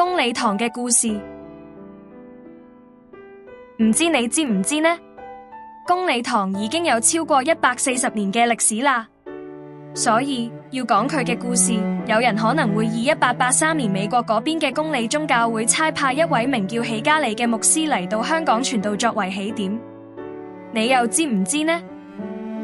公理堂嘅故事，唔知你知唔知呢？公理堂已經有超過140年嘅歷史啦，所以要講佢嘅故事，有人可能會以1883年美國嗰邊嘅公理宗教會差派一位名叫喜加里嘅牧師嚟到香港傳道作為起點。你又知唔知呢？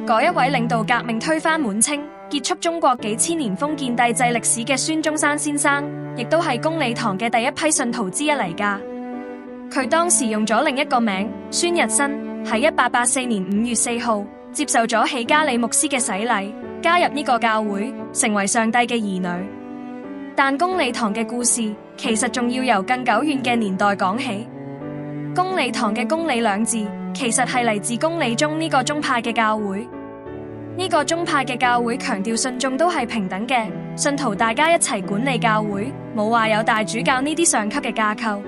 嗰一位領導革命推翻滿清，結束中國幾千年封建帝制歷史嘅孫中山先生，亦都係公理堂嘅第一批信徒之一嚟㗎。佢當時用咗另一個名孫日新，喺1884年5月4號接受咗喜加里牧師嘅洗禮，加入呢個教會，成為上帝嘅兒女。但公理堂嘅故事其實仲要由更久遠嘅年代講起。公理堂嘅公理兩字其實係嚟自公理宗呢個宗派嘅教會。呢個宗派嘅教會強調信眾都係平等嘅，信徒大家一齊管理教會，冇話有大主教呢啲上級嘅架構。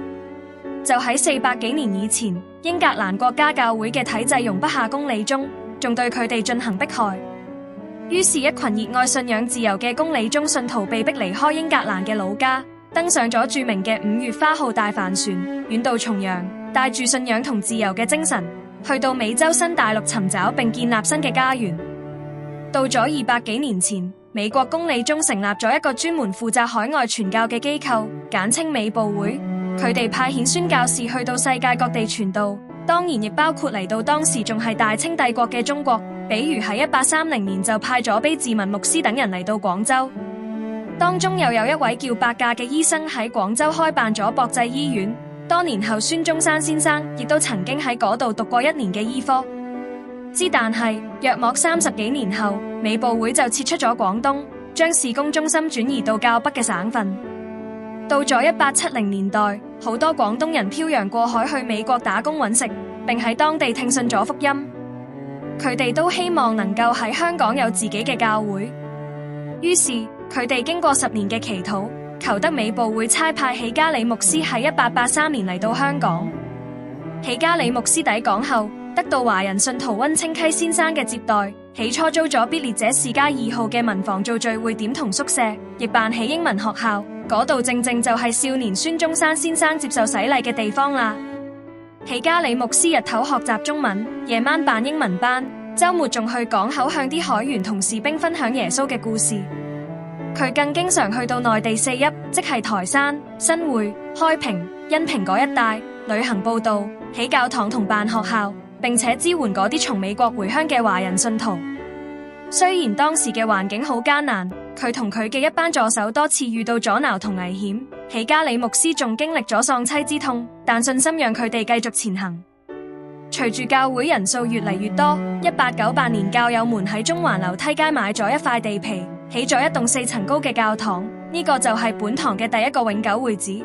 就喺400幾年以前，英格蘭國家教會嘅體制容不下公理宗，仲對佢哋進行迫害。於是，一群熱愛信仰自由嘅公理宗信徒被迫離開英格蘭嘅老家，登上咗著名嘅5月花號大帆船，遠渡重洋，帶住信仰同自由嘅精神，去到美洲新大陸尋找並建立新嘅家園。到咗200幾年前，美國公理宗成立咗一個專門負責海外傳教嘅機構，簡稱美部會。佢哋派遣宣教士去到世界各地傳道，當然亦包括嚟到當時仲係大清帝國嘅中國。比如喺1830年就派咗卑志文牧師等人嚟到廣州，當中又有一位叫伯格嘅醫生喺廣州開辦咗博濟醫院。多年後，孫中山先生亦都曾經喺嗰度讀過1年嘅醫科。但係約莫30幾年後，美部會就撤出咗廣東，將事工中心轉移到較北嘅省份。到咗1870年代，好多廣東人漂洋過海去美國打工揾食，並喺當地聽信咗福音。佢哋都希望能夠喺香港有自己嘅教會。於是佢哋經過10年嘅祈禱，求得美部會差派喜加里牧師喺1883年嚟到香港。喜加里牧師抵港後，得到華人信徒溫清溪先生嘅接待，起初租咗必列者士街2號嘅民房做聚會點同宿舍，亦辦起英文學校。嗰度正正就係少年孫中山先生接受洗禮嘅地方啦。喜加里牧師日頭學習中文，夜晚辦英文班，週末仲去港口向啲海員同士兵分享耶穌嘅故事。佢更經常去到內地4邑，即係台山、新會、開平、恩平嗰一帶旅行報道、起教堂同辦學校，並且支援嗰啲從美國回鄉嘅華人信徒。雖然當時嘅環境好艱難，佢同佢嘅一班助手多次遇到阻撓同危險，喜加里牧師仲經歷咗喪妻之痛，但信心讓佢哋繼續前行。隨住教會人數越嚟越多，1898年教友們喺中環樓梯街買咗一塊地皮，起咗一棟4層高嘅教堂，呢個就係本堂嘅第一個永久會址。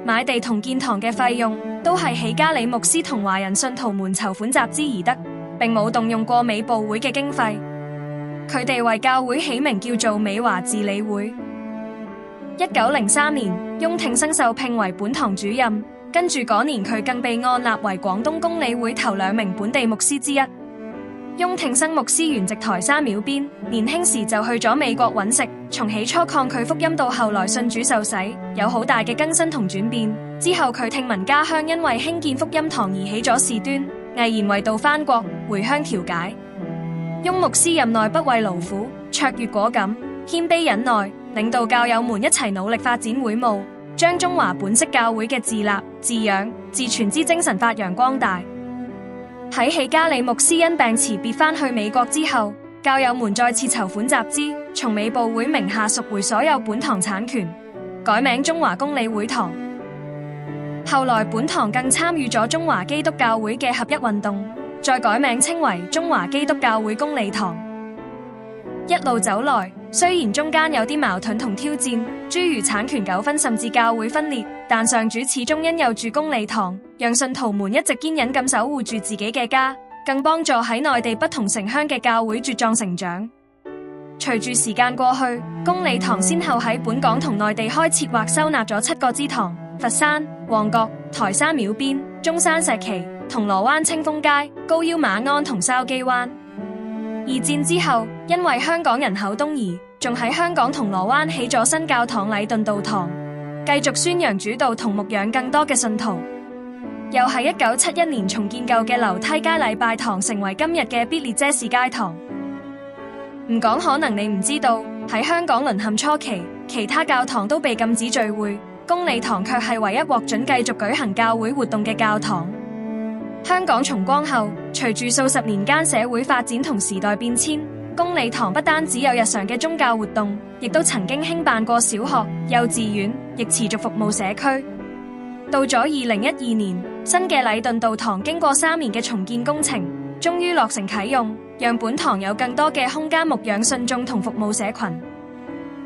買地同建堂嘅費用都係喜加里牧師同華人信徒們籌款集資而得，並冇動用過美部會嘅經費。佢哋為教會起名叫做美華治理會。1903年，翁挺生受聘為本堂主任，跟住嗰年佢更被按立為廣東公理會頭2名本地牧師之一。翁挺生牧師原籍台山廟邊，年輕時就去咗美國揾食，從起初抗拒福音到後來信主受洗，有好大嘅更新同轉變。之後佢聽聞家鄉因為興建福音堂而起咗事端，毅然為道返國，回鄉調解。翁牧師任內不畏勞苦，卓越果敢，謙卑忍耐，領導教友們一齊努力發展會務，將中華本色教會嘅自立、自養、自傳之精神發揚光大。喺喜加里牧師因病辭別返去美國之後，教友們再次籌款集資，從美部會名下贖回所有本堂產權，改名中華公理會堂。後來本堂更參與咗中華基督教會嘅合一運動，再改名稱為中華基督教會公理堂。一路走來，雖然中間有啲矛盾同挑戰，諸如產權糾紛甚至教會分裂，但上主始終恩佑住公理堂，讓信徒們一直堅忍咁守護住自己嘅家，更幫助喺內地不同城鄉嘅教會茁壯成長。隨住時間過去，公理堂先後喺本港同內地開設或收納咗7個支堂：佛山、旺角、台山廟邊、中山石岐、銅鑼灣清風街、高腰馬鞍同筲箕灣。2戰之後，因為香港人口東移，仲喺香港銅鑼灣起咗新教堂禮頓道堂。繼續宣揚主道同牧養更多嘅信徒。又係1971年重建舊嘅樓梯街禮拜堂，成為今日嘅必列者士街堂。唔講可能你唔知道，喺香港淪陷初期，其他教堂都被禁止聚會，公理堂卻係唯一獲准繼續舉行教會活動嘅教堂。香港重光後，隨住數十年間社會發展同時代變遷，公理堂不單只有日常嘅宗教活動，亦都曾經興辦過小學、幼稚園，亦持續服務社區。到咗2012年，新嘅禮頓道堂經過3年嘅重建工程，終於落成啟用，讓本堂有更多嘅空間牧養信眾同服務社群。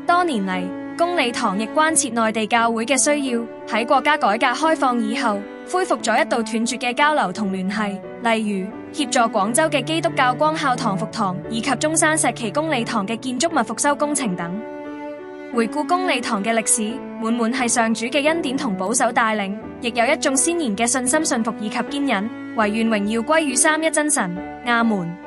多年嚟，公理堂亦關切內地教會嘅需要，喺國家改革開放以後，恢復咗一度斷絕嘅交流同聯繫，例如協助廣州嘅基督教光孝堂復堂，以及中山石岐公理堂嘅建築物復修工程等。回顧公理堂嘅歷史，滿係上主嘅恩典同保守帶領，亦有一眾先賢嘅信心信服以及堅忍，唯願榮耀歸於三一真神。阿門。